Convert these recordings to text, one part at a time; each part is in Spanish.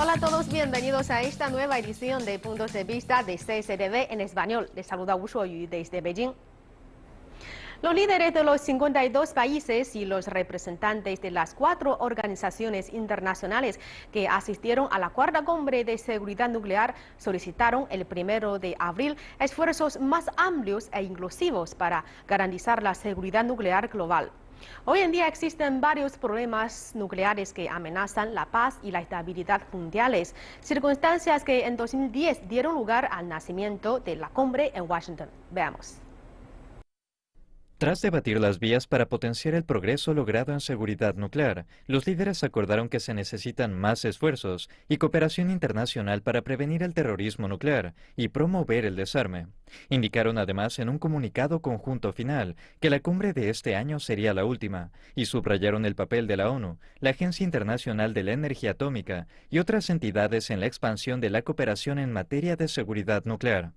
Hola a todos, bienvenidos a esta nueva edición de Puntos de Vista de CCTV en español. Les saluda Wu Shuoyu desde Beijing. Los líderes de los 52 países y los representantes de las 4 organizaciones internacionales que asistieron a la cuarta cumbre de seguridad nuclear solicitaron el 1 de abril esfuerzos más amplios e inclusivos para garantizar la seguridad nuclear global. Hoy en día existen varios problemas nucleares que amenazan la paz y la estabilidad mundiales, circunstancias que en 2010 dieron lugar al nacimiento de la cumbre en Washington. Veamos. Tras debatir las vías para potenciar el progreso logrado en seguridad nuclear, los líderes acordaron que se necesitan más esfuerzos y cooperación internacional para prevenir el terrorismo nuclear y promover el desarme. Indicaron además en un comunicado conjunto final que la cumbre de este año sería la última y subrayaron el papel de la ONU, la Agencia Internacional de la Energía Atómica y otras entidades en la expansión de la cooperación en materia de seguridad nuclear.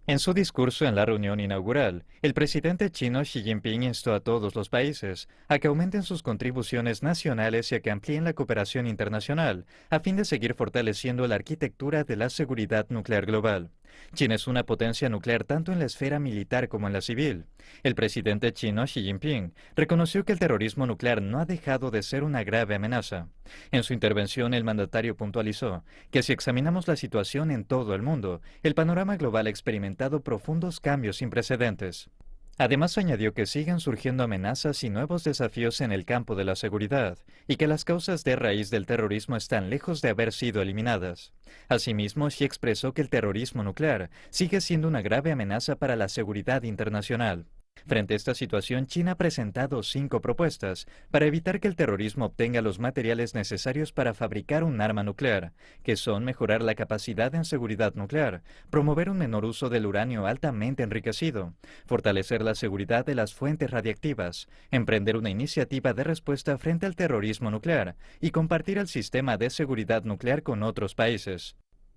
En su discurso en la reunión inaugural, el presidente chino Xi Jinping instó a todos los países a que aumenten sus contribuciones nacionales y a que amplíen la cooperación internacional, a fin de seguir fortaleciendo la arquitectura de la seguridad nuclear global. China es una potencia nuclear tanto en la esfera militar como en la civil. El presidente chino Xi Jinping reconoció que el terrorismo nuclear no ha dejado de ser una grave amenaza. En su intervención, el mandatario puntualizó que si examinamos la situación en todo el mundo, el panorama global ha experimentado profundos cambios sin precedentes. Además, añadió que siguen surgiendo amenazas y nuevos desafíos en el campo de la seguridad y que las causas de raíz del terrorismo están lejos de haber sido eliminadas. Asimismo, Xi expresó que el terrorismo nuclear sigue siendo una grave amenaza para la seguridad internacional. Frente a esta situación, China ha presentado 5 propuestas para evitar que el terrorismo obtenga los materiales necesarios para fabricar un arma nuclear, que son mejorar la capacidad en seguridad nuclear, promover un menor uso del uranio altamente enriquecido, fortalecer la seguridad de las fuentes radiactivas, emprender una iniciativa de respuesta frente al terrorismo nuclear y compartir el sistema de seguridad nuclear con otros países.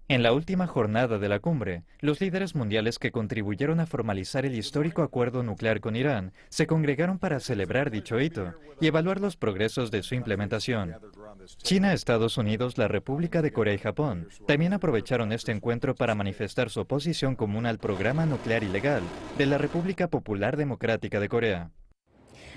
En la última jornada de la cumbre, los líderes mundiales que contribuyeron a formalizar el histórico acuerdo nuclear con Irán se congregaron para celebrar dicho hito y evaluar los progresos de su implementación. China, Estados Unidos, la República de Corea y Japón también aprovecharon este encuentro para manifestar su oposición común al programa nuclear ilegal de la República Popular Democrática de Corea.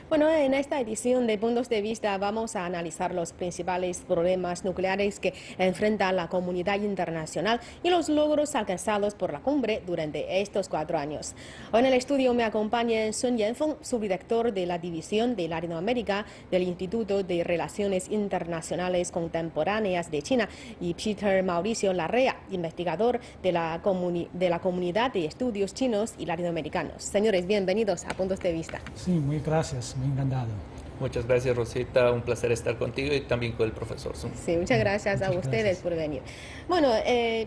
Bueno, en esta edición de Puntos de Vista vamos a analizar los principales problemas nucleares que enfrenta la comunidad internacional y los logros alcanzados por la cumbre durante estos 4 años. Hoy en el estudio me acompaña Sun Yanfeng, subdirector de la División de Latinoamérica del Instituto de Relaciones Internacionales Contemporáneas de China, y Peter Mauricio Larrea, investigador de la Comunidad de Estudios Chinos y Latinoamericanos. Señores, bienvenidos a Puntos de Vista. Sí, muy gracias. Me ha encantado. Muchas gracias, Rosita. Un placer estar contigo y también con el profesor Sun. Sí, muchas gracias a ustedes por venir. Bueno,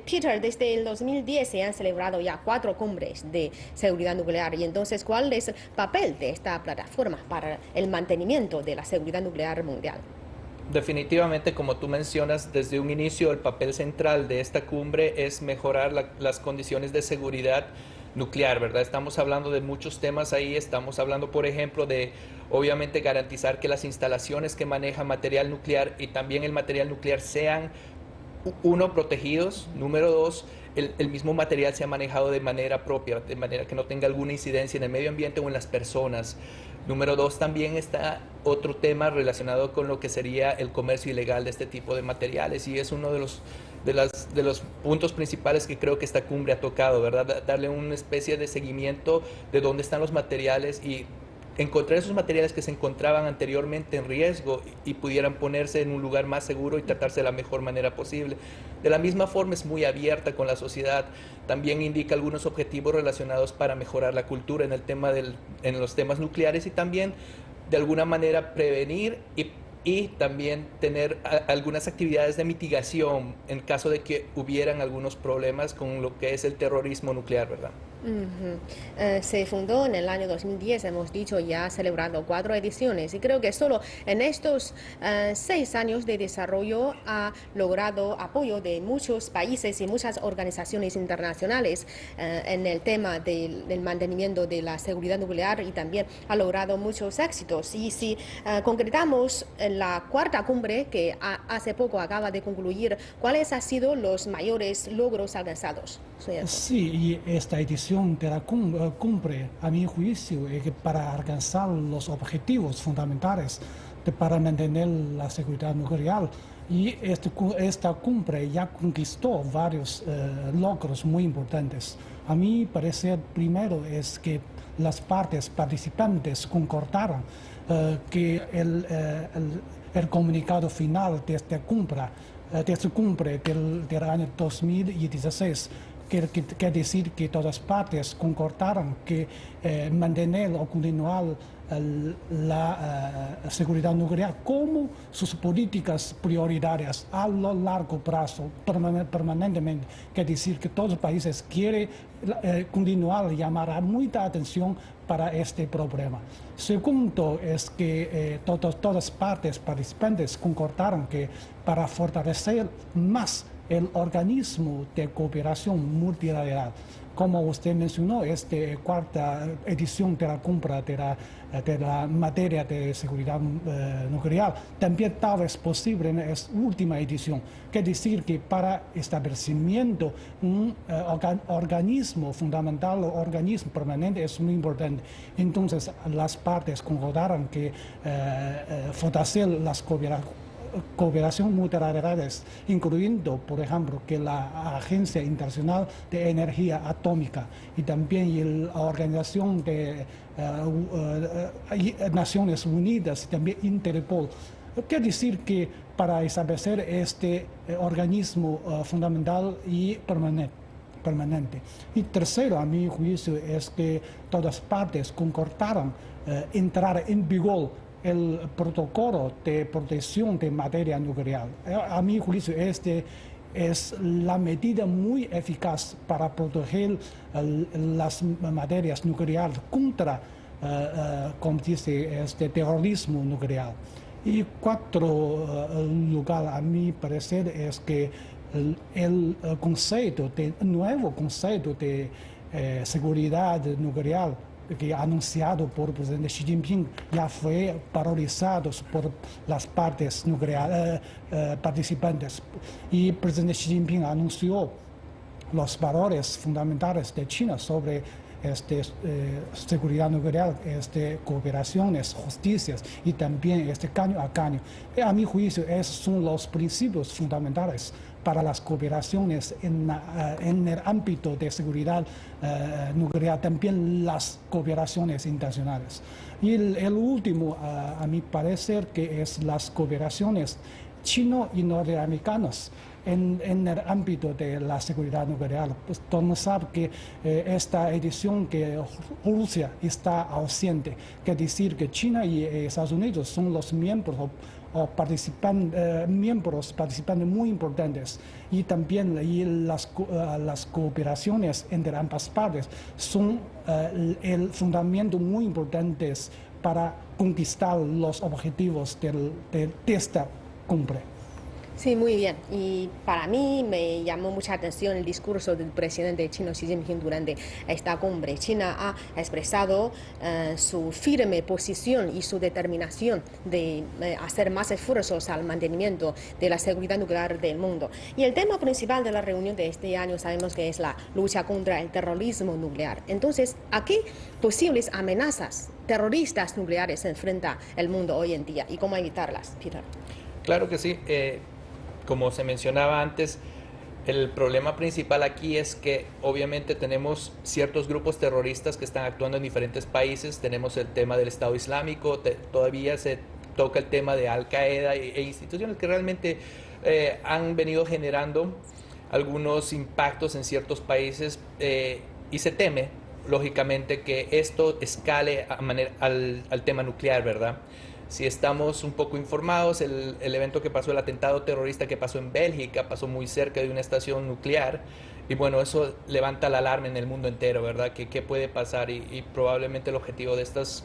Peter, desde el 2010 se han celebrado ya 4 cumbres de seguridad nuclear. Y entonces, ¿cuál es el papel de esta plataforma para el mantenimiento de la seguridad nuclear mundial? Definitivamente, como tú mencionas, desde un inicio el papel central de esta cumbre es mejorar las condiciones de seguridad nuclear, ¿verdad? Estamos hablando de muchos temas ahí, estamos hablando, por ejemplo, de obviamente garantizar que las instalaciones que manejan material nuclear y también el material nuclear sean, uno, protegidos, número 2, el mismo material sea manejado de manera propia, de manera que no tenga alguna incidencia en el medio ambiente o en las personas. Número 2, también está otro tema relacionado con lo que sería el comercio ilegal de este tipo de materiales, y es uno de los puntos principales que creo que esta cumbre ha tocado, ¿verdad? Darle una especie de seguimiento de dónde están los materiales y encontrar esos materiales que se encontraban anteriormente en riesgo y pudieran ponerse en un lugar más seguro y tratarse de la mejor manera posible. De la misma forma, es muy abierta con la sociedad. También indica algunos objetivos relacionados para mejorar la cultura en el tema en los temas nucleares, y también de alguna manera prevenir y también tener algunas actividades de mitigación en caso de que hubieran algunos problemas con lo que es el terrorismo nuclear, ¿verdad? Ujú. Se fundó en el año 2010, hemos dicho, ya ha celebrado 4 ediciones y creo que solo en estos 6 años de desarrollo ha logrado apoyo de muchos países y muchas organizaciones internacionales en el tema del mantenimiento de la seguridad nuclear y también ha logrado muchos éxitos. Y si concretamos en la cuarta cumbre que hace poco acaba de concluir, ¿cuáles han sido los mayores logros alcanzados? Sí, y esta edición de la cumbre, a mi juicio, es que para alcanzar los objetivos fundamentales para mantener la seguridad nuclear, y esta cumbre ya conquistó varios logros muy importantes. A mi parecer, primero es que las partes participantes concordaron que el comunicado final de esta cumbre del año 2016 quiere decir que todas partes concordaron que mantener o continuar la seguridad nuclear como sus políticas prioritarias a lo largo plazo, permanentemente. Quiere decir que todos los países quieren continuar y llamar mucha atención para este problema. Segundo es que todas partes participantes concordaron que para fortalecer más el organismo de cooperación multilateral. Como usted mencionó, esta cuarta edición de la cumbre de la materia de seguridad nuclear también tal vez posible en esta última edición. Quiere decir que para establecimiento un organismo fundamental o organismo permanente es muy importante. Entonces, las partes concordaron que fortalecer las cooperación multilaterales, incluyendo, por ejemplo, que la Agencia Internacional de Energía Atómica y también la Organización de Naciones Unidas y también Interpol. Quiere decir que para establecer este organismo fundamental y permanente. Y tercero, a mi juicio, es que todas partes concordaron entrar en vigor el protocolo de protección de materia nuclear. A mi juicio, este es la medida muy eficaz para proteger las materias nucleares contra, como dice, este terrorismo nuclear. Y cuarto lugar, a mi parecer, es que el nuevo concepto de seguridad nuclear que anunciado por el presidente Xi Jinping ya fue valorizado por las partes participantes. Y el presidente Xi Jinping anunció los valores fundamentales de China sobre seguridad nuclear, cooperaciones, justicias y también caño a caño. A mi juicio, esos son los principios fundamentales para las cooperaciones en el ámbito de seguridad nuclear, también las cooperaciones internacionales. Y el último, a mi parecer, que es las cooperaciones chino y norteamericanas en el ámbito de la seguridad nuclear. Pues todos saben que esta edición que Rusia está ausente, quiere decir que China y Estados Unidos son los miembros participantes muy importantes, y también las cooperaciones entre ambas partes son el fundamento muy importante para conquistar los objetivos de esta cumbre. Sí, muy bien. Y para mí me llamó mucha atención el discurso del presidente chino Xi Jinping durante esta cumbre. China ha expresado su firme posición y su determinación de hacer más esfuerzos al mantenimiento de la seguridad nuclear del mundo. Y el tema principal de la reunión de este año sabemos que es la lucha contra el terrorismo nuclear. Entonces, ¿a qué posibles amenazas terroristas nucleares se enfrenta el mundo hoy en día y cómo evitarlas, Peter? Claro que sí. Como se mencionaba antes, el problema principal aquí es que obviamente tenemos ciertos grupos terroristas que están actuando en diferentes países. Tenemos el tema del Estado Islámico, todavía se toca el tema de Al Qaeda e instituciones que realmente han venido generando algunos impactos en ciertos países y se teme, lógicamente, que esto escale al tema nuclear, ¿verdad? Si estamos un poco informados, el evento que pasó, el atentado terrorista que pasó en Bélgica, pasó muy cerca de una estación nuclear Y bueno, eso levanta la alarma en el mundo entero, ¿verdad? ¿Qué puede pasar? Y probablemente el objetivo de estos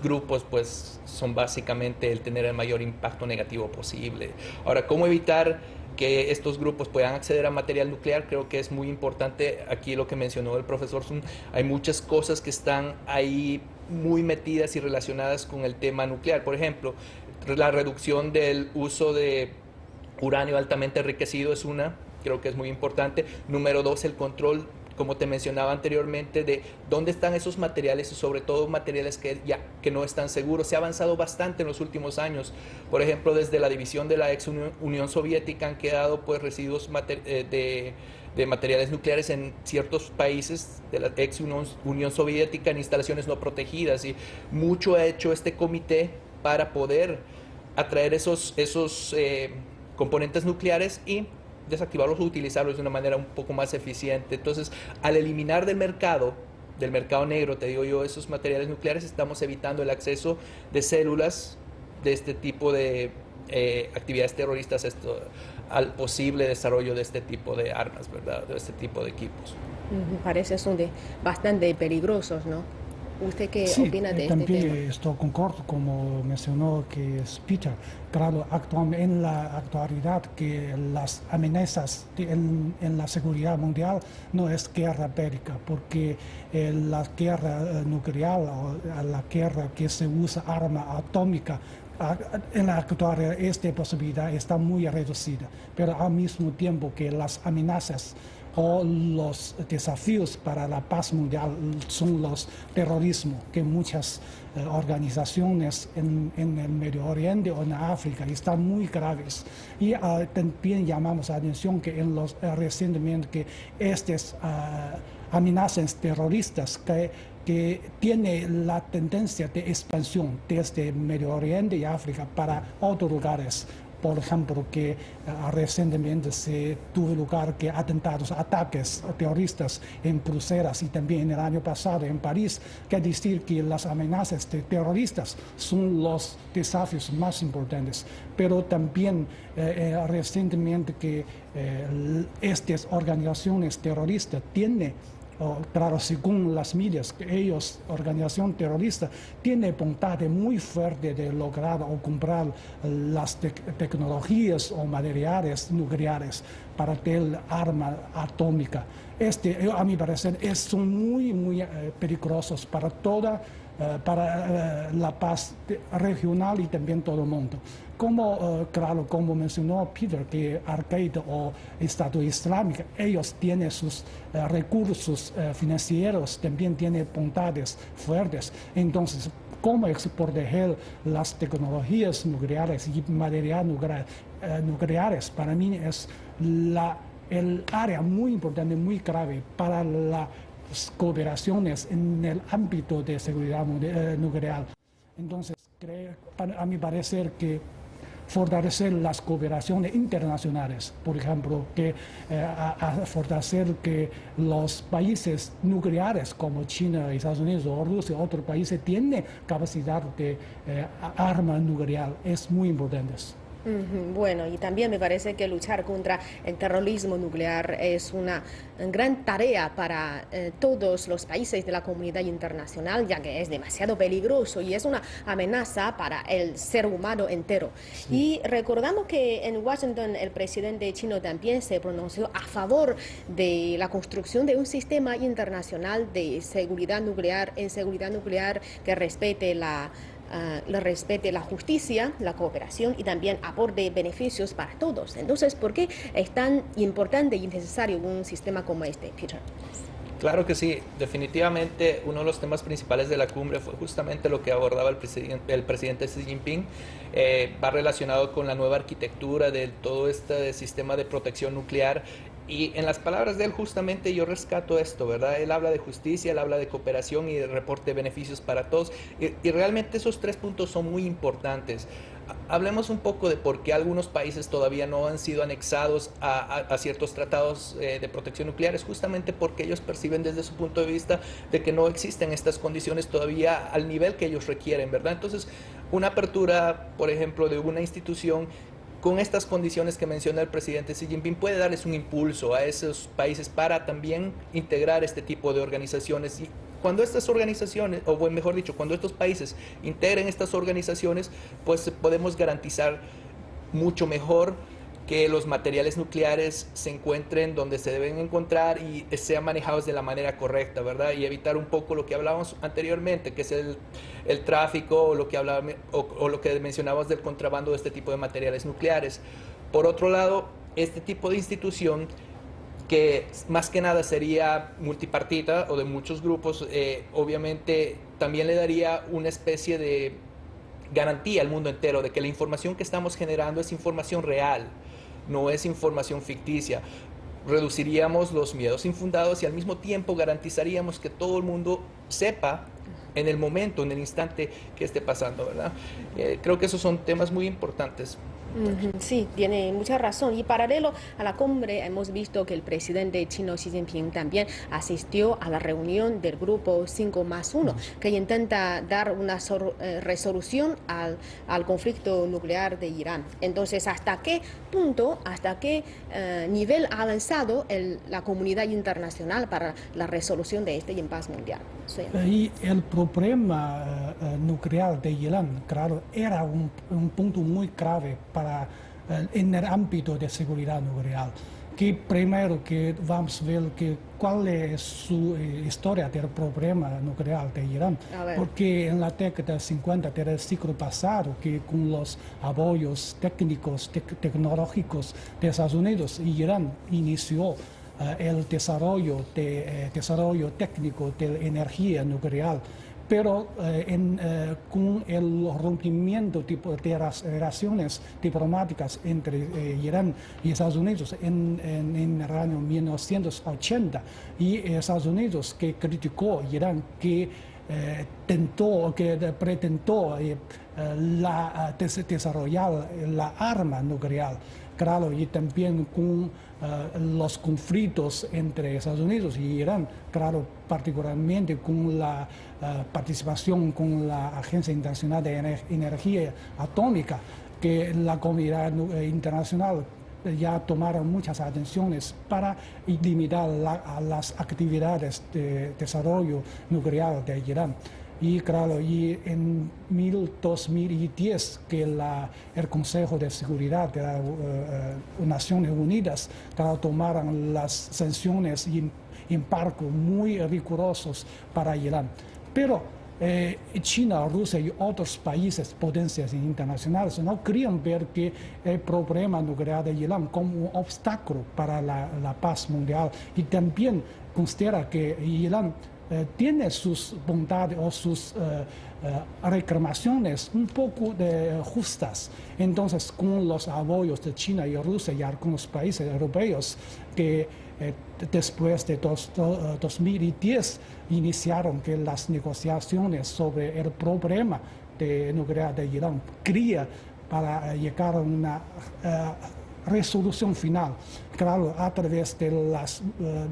grupos, pues, son básicamente el tener el mayor impacto negativo posible. Ahora, ¿cómo evitar que estos grupos puedan acceder a material nuclear? Creo que es muy importante aquí lo que mencionó el profesor Sun. Hay muchas cosas que están ahí muy metidas y relacionadas con el tema nuclear. Por ejemplo, la reducción del uso de uranio altamente enriquecido es una, creo que es muy importante. Número dos, el control, como te mencionaba anteriormente, de dónde están esos materiales y sobre todo materiales que no están seguros. Se ha avanzado bastante en los últimos años. Por ejemplo, desde la división de la ex Unión Soviética han quedado pues residuos de materiales nucleares en ciertos países de la ex Unión Soviética en instalaciones no protegidas, y mucho ha hecho este comité para poder atraer esos componentes nucleares y desactivarlos o utilizarlos de una manera un poco más eficiente. Entonces, al eliminar del mercado negro, te digo yo, esos materiales nucleares, estamos evitando el acceso de células de este tipo de actividades terroristas al posible desarrollo de este tipo de armas, ¿verdad? De este tipo de equipos. Parece son bastante peligrosos, ¿no? ¿Usted qué Sí, opina de este también tema? estoy concordo, como mencionó que es Peter. Claro, en la actualidad que las amenazas en la seguridad mundial no es guerra bélica, porque la guerra nuclear o la guerra que se usa arma atómica, en la actualidad esta posibilidad está muy reducida, pero al mismo tiempo que las amenazas o los desafíos para la paz mundial son los terrorismos que muchas organizaciones en el Medio Oriente o en África están muy graves. Y también llamamos la atención que recientemente que estas amenazas terroristas que tiene la tendencia de expansión desde Medio Oriente y África para otros lugares. Por ejemplo, que recientemente se tuvo lugar que ataques terroristas en Bruselas y también el año pasado en París. Quiere decir que las amenazas terroristas son los desafíos más importantes, pero también recientemente que estas organizaciones terroristas tienen claro, según las medias, ellos, organización terrorista, tiene voluntad muy fuerte de lograr o comprar las tecnologías o materiales nucleares para tener arma atómica. A mi parecer, son muy peligrosos para para la paz regional y también todo el mundo. Claro, como mencionó Peter, que Al-Qaeda o Estado Islámico, ellos tienen sus recursos financieros, también tienen voluntades fuertes. Entonces, cómo proteger las tecnologías nucleares y materiales nucleares, para mí es el área muy importante, muy grave para las cooperaciones en el ámbito de seguridad nuclear. Entonces, a mi parecer que fortalecer las cooperaciones internacionales, por ejemplo, fortalecer que los países nucleares como China, Estados Unidos o Rusia, otros países tienen capacidad de arma nuclear, es muy importante. Bueno, y también me parece que luchar contra el terrorismo nuclear es una gran tarea para todos los países de la comunidad internacional, ya que es demasiado peligroso y es una amenaza para el ser humano entero. Sí. Y recordamos que en Washington el presidente chino también se pronunció a favor de la construcción de un sistema internacional de seguridad nuclear, que respete la justicia, la cooperación y también aporte beneficios para todos. Entonces, ¿por qué es tan importante y necesario un sistema como este, Peter? Claro que sí, definitivamente uno de los temas principales de la cumbre fue justamente lo que abordaba el presidente Xi Jinping. Va relacionado con la nueva arquitectura de todo este sistema de protección nuclear. Y en las palabras de él justamente yo rescato esto, ¿verdad? Él habla de justicia, él habla de cooperación y de reporte de beneficios para todos. Y realmente esos tres puntos son muy importantes. Hablemos un poco de por qué algunos países todavía no han sido anexados a ciertos tratados de protección nuclear. Es justamente porque ellos perciben desde su punto de vista de que no existen estas condiciones todavía al nivel que ellos requieren, ¿verdad? Entonces, una apertura, por ejemplo, de una institución con estas condiciones que menciona el presidente Xi Jinping puede darles un impulso a esos países para también integrar este tipo de organizaciones. Y cuando estas organizaciones, o mejor dicho, cuando estos países integren estas organizaciones, pues podemos garantizar mucho mejor que los materiales nucleares se encuentren donde se deben encontrar y sean manejados de la manera correcta, ¿verdad? Y evitar un poco lo que hablábamos anteriormente, que es el tráfico o lo que mencionabas del contrabando de este tipo de materiales nucleares. Por otro lado, este tipo de institución, que más que nada sería multipartita o de muchos grupos, obviamente también le daría una especie de garantía al mundo entero de que la información que estamos generando es información real, no es información ficticia. Reduciríamos los miedos infundados y al mismo tiempo garantizaríamos que todo el mundo sepa en el momento, en el instante que esté pasando, ¿verdad? Creo que esos son temas muy importantes. Sí, tiene mucha razón. Y paralelo a la cumbre, hemos visto que el presidente chino Xi Jinping también asistió a la reunión del grupo 5+1, que intenta dar una resolución al conflicto nuclear de Irán. Entonces, ¿hasta qué punto, hasta qué nivel ha avanzado la comunidad internacional para la resolución de este impasse mundial? Sí. Y el problema nuclear de Irán, claro, era un punto muy grave en el ámbito de seguridad nuclear. Que primero que vamos a ver cuál es su historia del problema nuclear de Irán, porque en la década 50 del siglo pasado, que con los apoyos técnicos, tecnológicos de Estados Unidos, Irán inició el desarrollo técnico de energía nuclear, pero con el rompimiento de las relaciones diplomáticas entre Irán y Estados Unidos en el año 1980, y Estados Unidos que criticó a Irán, que pretendió desarrollar la arma nuclear. Claro, y también con los conflictos entre Estados Unidos y Irán, claro, particularmente con la participación con la Agencia Internacional de Energía Atómica, que la comunidad internacional ya tomaron muchas atenciones para limitar las actividades de desarrollo nuclear de Irán. Y claro, y en 2010 que el Consejo de Seguridad de las Naciones Unidas tomaron las sanciones y embargos muy rigurosos para Irán. Pero China, Rusia y otros países, potencias internacionales, no querían ver que el problema nuclear de Irán como un obstáculo para la paz mundial, y también considera que Irán tiene sus bondades o sus reclamaciones un poco justas. Entonces, con los apoyos de China y Rusia y algunos países europeos que después de 2010 iniciaron que las negociaciones sobre el problema nuclear de Irán, quería para llegar a una resolución final. Claro, a través de las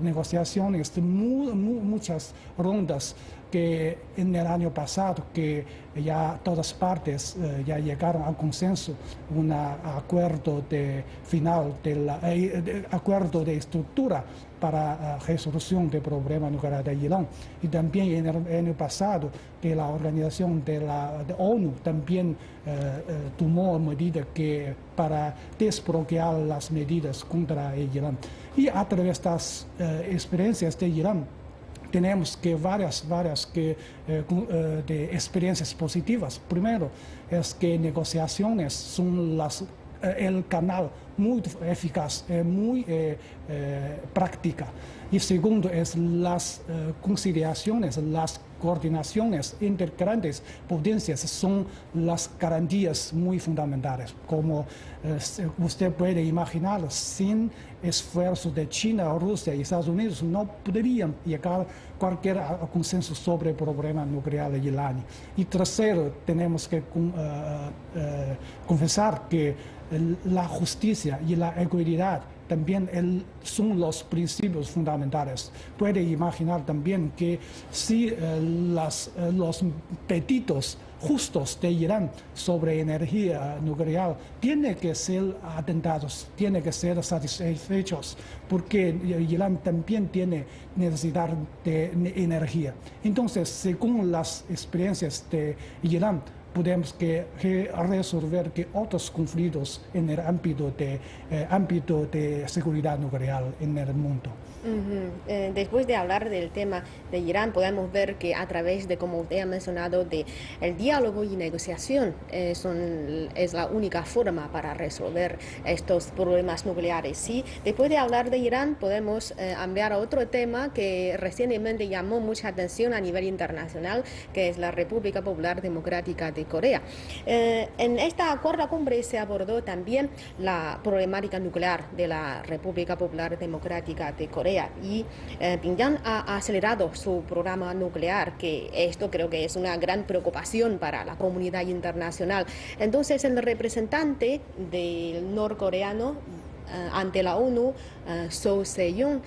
negociaciones de muchas rondas que en el año pasado, que ya todas partes ya llegaron a consenso, un acuerdo final, acuerdo de estructura para resolución del problema nuclear de Irán. Y también en el año pasado que la organización de ONU también tomó medidas para desbloquear las medidas contra Irán. Y a través de las experiencias de Irán, tenemos que varias de experiencias positivas. Primero es que negociaciones son el canal muy eficaz, muy práctica. Y segundo es las conciliaciones, las coordinaciones entre grandes potencias son las garantías muy fundamentales. Como usted puede imaginar, sin esfuerzo de China, Rusia y Estados Unidos no podrían llegar a cualquier consenso sobre el problema nuclear de Irán. Y tercero, tenemos que confesar que la justicia y la equidad también son los principios fundamentales. Puede imaginar también que si los pedidos justos de Irán sobre energía nuclear tienen que ser atentados, tienen que ser satisfechos, porque Irán también tiene necesidad de energía. Entonces, según las experiencias de Irán, podemos resolver otros conflictos en el ámbito de seguridad nuclear en el mundo. Después de hablar del tema de Irán, podemos ver que a través de, como usted ha mencionado, de el diálogo y negociación es la única forma para resolver estos problemas nucleares. ¿Sí? Después de hablar de Irán, podemos cambiar a otro tema que recientemente llamó mucha atención a nivel internacional, que es la República Popular Democrática de Corea. En esta cuarta cumbre se abordó también la problemática nuclear de la República Popular Democrática de Corea. Y Pyongyang ha acelerado su programa nuclear, que esto creo que es una gran preocupación para la comunidad internacional. Entonces, el representante del norcoreano ante la ONU, Soo Se-yoon,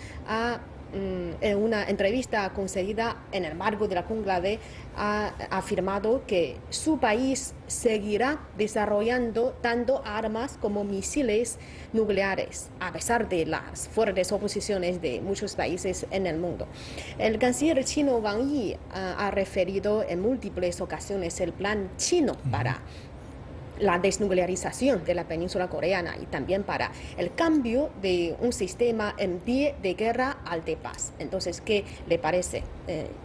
en una entrevista concedida en el marco de la cúnclave, ha afirmado que su país seguirá desarrollando tanto armas como misiles nucleares, a pesar de las fuertes oposiciones de muchos países en el mundo. El canciller chino Wang Yi ha referido en múltiples ocasiones el plan chino para la desnuclearización de la península coreana y también para el cambio de un sistema en pie de guerra al de paz. Entonces, ¿qué le parece,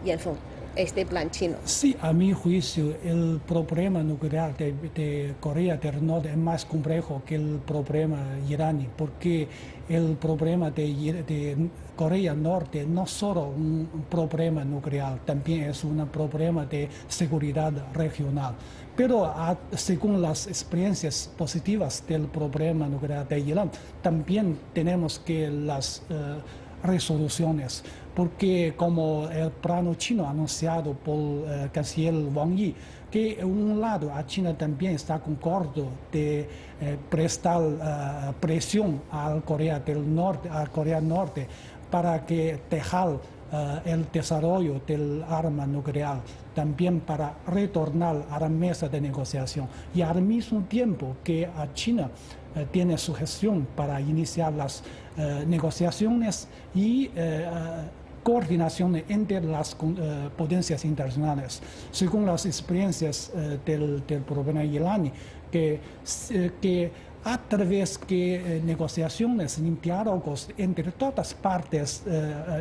Yelfeng, este plan chino? Sí, a mi juicio, el problema nuclear de Corea del Norte es más complejo que el problema iraní, porque el problema de Corea del Norte no solo un problema nuclear, también es un problema de seguridad regional. Pero según las experiencias positivas del problema nuclear de Irán, también tenemos que las resoluciones, porque como el plano chino anunciado por el canciller Wang Yi, que en un lado a China también está con acuerdo de prestar presión a Corea del Norte para que dejar el desarrollo del arma nuclear, también para retornar a la mesa de negociación, y al mismo tiempo que a China tiene su gestión para iniciar las negociaciones y coordinación entre las potencias internacionales. Según las experiencias del problema iraní, que a través de negociaciones y diálogos entre todas partes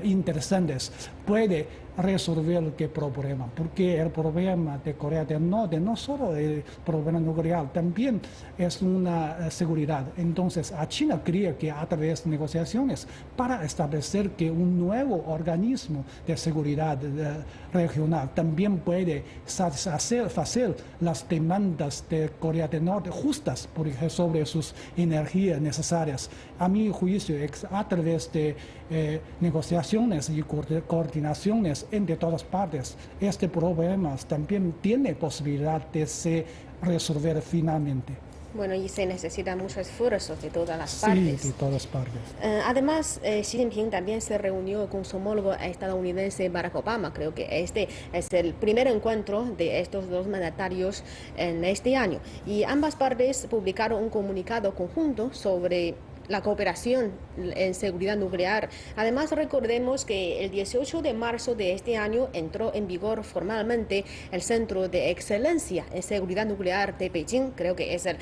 interesantes puede resolver el problema, porque el problema de Corea del Norte no solo el problema nuclear, también es una seguridad. Entonces, a China cree que a través de negociaciones para establecer que un nuevo organismo de seguridad regional también puede satisfacer las demandas de Corea del Norte justas, por ejemplo, sobre sus energías necesarias. A mi juicio, a través de negociaciones y coordinaciones entre todas partes, este problema también tiene posibilidad de se resolver finalmente. Bueno, y se necesita mucho esfuerzo de todas las partes. Sí, de todas partes. Además, Xi Jinping también se reunió con su homólogo estadounidense Barack Obama. Creo que este es el primer encuentro de estos dos mandatarios en este año. Y ambas partes publicaron un comunicado conjunto sobre la cooperación en seguridad nuclear. Además, recordemos que el 18 de marzo de este año entró en vigor formalmente el Centro de Excelencia en Seguridad Nuclear de Beijing. Creo que es el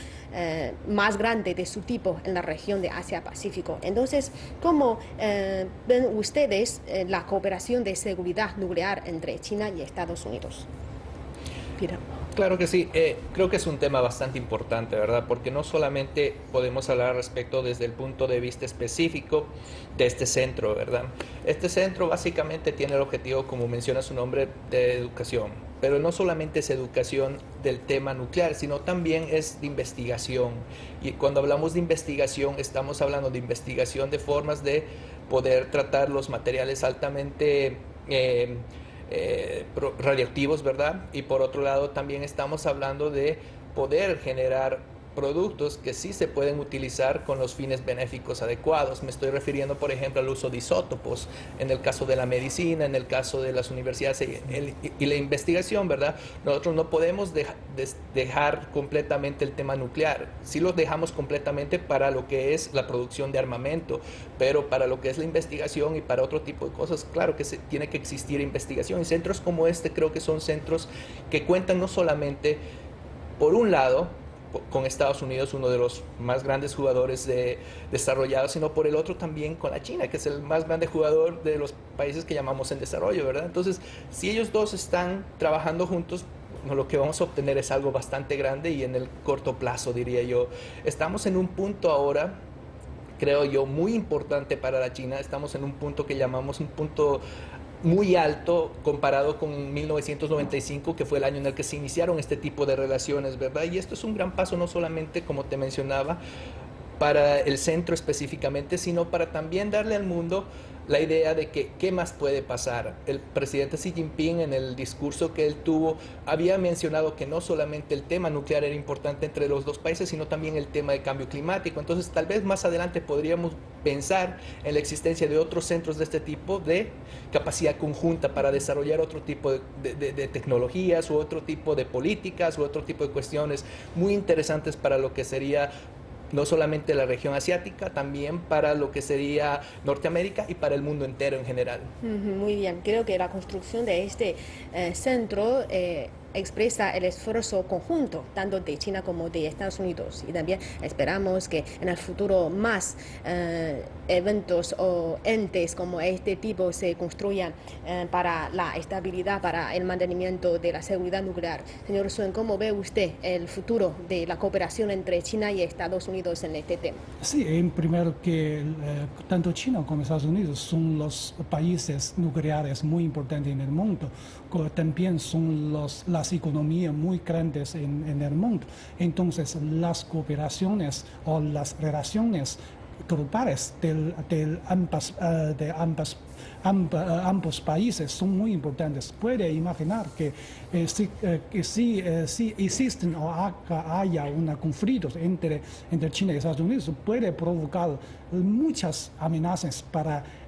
más grande de su tipo en la región de Asia-Pacífico. Entonces, ¿cómo ven ustedes la cooperación de seguridad nuclear entre China y Estados Unidos? Peter. Claro que sí, creo que es un tema bastante importante, ¿verdad? Porque no solamente podemos hablar al respecto desde el punto de vista específico de este centro, ¿verdad? Este centro básicamente tiene el objetivo, como menciona su nombre, de educación, pero no solamente es educación del tema nuclear, sino también es de investigación. Y cuando hablamos de investigación, estamos hablando de investigación de formas de poder tratar los materiales altamente radioactivos, ¿verdad? Y por otro lado también estamos hablando de poder generar productos que sí se pueden utilizar con los fines benéficos adecuados. Me estoy refiriendo, por ejemplo, al uso de isótopos, en el caso de la medicina, en el caso de las universidades y la investigación, ¿verdad? Nosotros no podemos dejar completamente el tema nuclear. Sí lo dejamos completamente para lo que es la producción de armamento, pero para lo que es la investigación y para otro tipo de cosas, claro que tiene que existir investigación. Y centros como este creo que son centros que cuentan no solamente, por un lado, con Estados Unidos, uno de los más grandes jugadores desarrollados, sino por el otro también con la China, que es el más grande jugador de los países que llamamos en desarrollo, ¿verdad? Entonces, si ellos dos están trabajando juntos, lo que vamos a obtener es algo bastante grande y en el corto plazo, diría yo. Estamos en un punto ahora, creo yo, muy importante para la China. Estamos en un punto que llamamos un punto muy alto comparado con 1995, que fue el año en el que se iniciaron este tipo de relaciones, ¿verdad? Y esto es un gran paso no solamente, como te mencionaba, para el centro específicamente, sino para también darle al mundo la idea de que qué más puede pasar. El presidente Xi Jinping, en el discurso que él tuvo, había mencionado que no solamente el tema nuclear era importante entre los dos países, sino también el tema de cambio climático. Entonces, tal vez más adelante podríamos pensar en la existencia de otros centros de este tipo de capacidad conjunta para desarrollar otro tipo de tecnologías u otro tipo de políticas u otro tipo de cuestiones muy interesantes para lo que sería no solamente la región asiática, también para lo que sería Norteamérica y para el mundo entero en general. Muy bien, creo que la construcción de este centro expresa el esfuerzo conjunto, tanto de China como de Estados Unidos. Y también esperamos que en el futuro más eventos o entes como este tipo se construyan para la estabilidad, para el mantenimiento de la seguridad nuclear. Señor Sun, ¿cómo ve usted el futuro de la cooperación entre China y Estados Unidos en este tema? Sí, en primero que tanto China como Estados Unidos son los países nucleares muy importantes en el mundo, también son las economías muy grandes en el mundo. Entonces, las cooperaciones o las relaciones grupales de ambos países son muy importantes. Puede imaginar que si existen o haya conflictos entre China y Estados Unidos, puede provocar muchas amenazas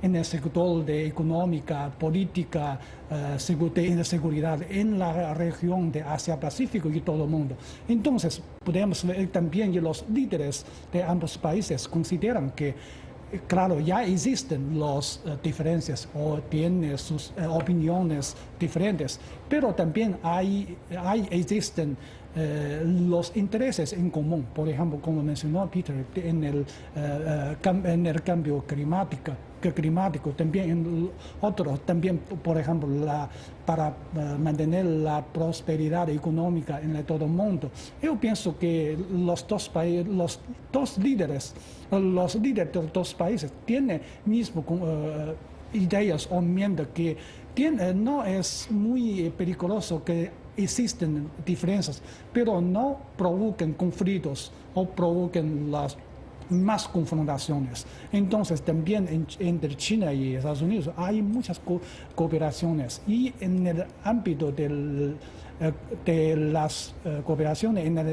en el sector de económica, política, de seguridad en la región de Asia-Pacífico y todo el mundo. Entonces, podemos ver también que los líderes de ambos países consideran que claro, ya existen las diferencias o tienen sus opiniones diferentes, pero también existen los intereses en común. Por ejemplo, como mencionó Peter, en el cambio climático, también en otros, también, por ejemplo, para mantener la prosperidad económica en todo el mundo. Yo pienso que los dos líderes de los dos países tienen mismo ideas o enmiendas que no es muy peligroso que existen diferencias, pero no provoquen conflictos o provoquen más confrontaciones. Entonces, también entre China y Estados Unidos hay muchas cooperaciones y en el ámbito de las cooperaciones en la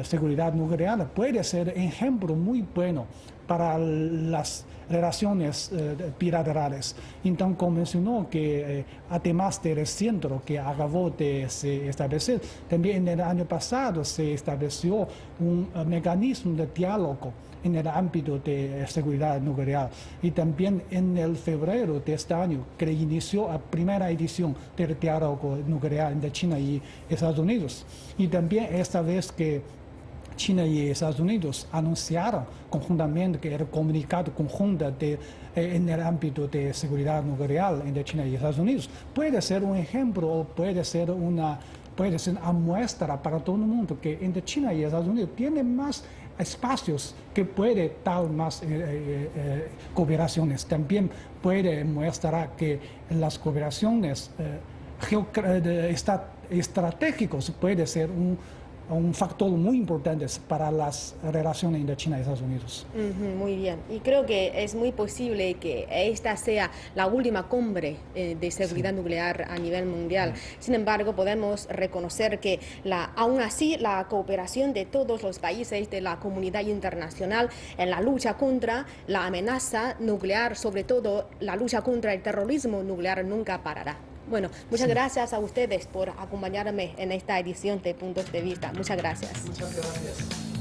seguridad nuclear puede ser ejemplo muy bueno para las relaciones bilaterales. Entonces, como mencionó que además del centro que acabó de se establecer, también en el año pasado se estableció un mecanismo de diálogo en el ámbito de seguridad nuclear. Y también en el febrero de este año, que inició la primera edición del diálogo nuclear entre China y Estados Unidos. Y también esta vez que China y Estados Unidos anunciaron conjuntamente que el comunicado conjunto en el ámbito de seguridad nuclear entre China y Estados Unidos puede ser un ejemplo o puede ser una muestra para todo el mundo que entre China y Estados Unidos tienen más espacios que puede dar más cooperaciones. También puede mostrar que las cooperaciones estratégicas puede ser un factor muy importante para las relaciones entre China y Estados Unidos. Muy bien. Y creo que es muy posible que esta sea la última cumbre de seguridad nuclear a nivel mundial. Sin embargo, podemos reconocer que aún así la cooperación de todos los países de la comunidad internacional en la lucha contra la amenaza nuclear, sobre todo la lucha contra el terrorismo nuclear, nunca parará. Bueno, muchas gracias a ustedes por acompañarme en esta edición de Puntos de Vista. Muchas gracias. Muchas gracias.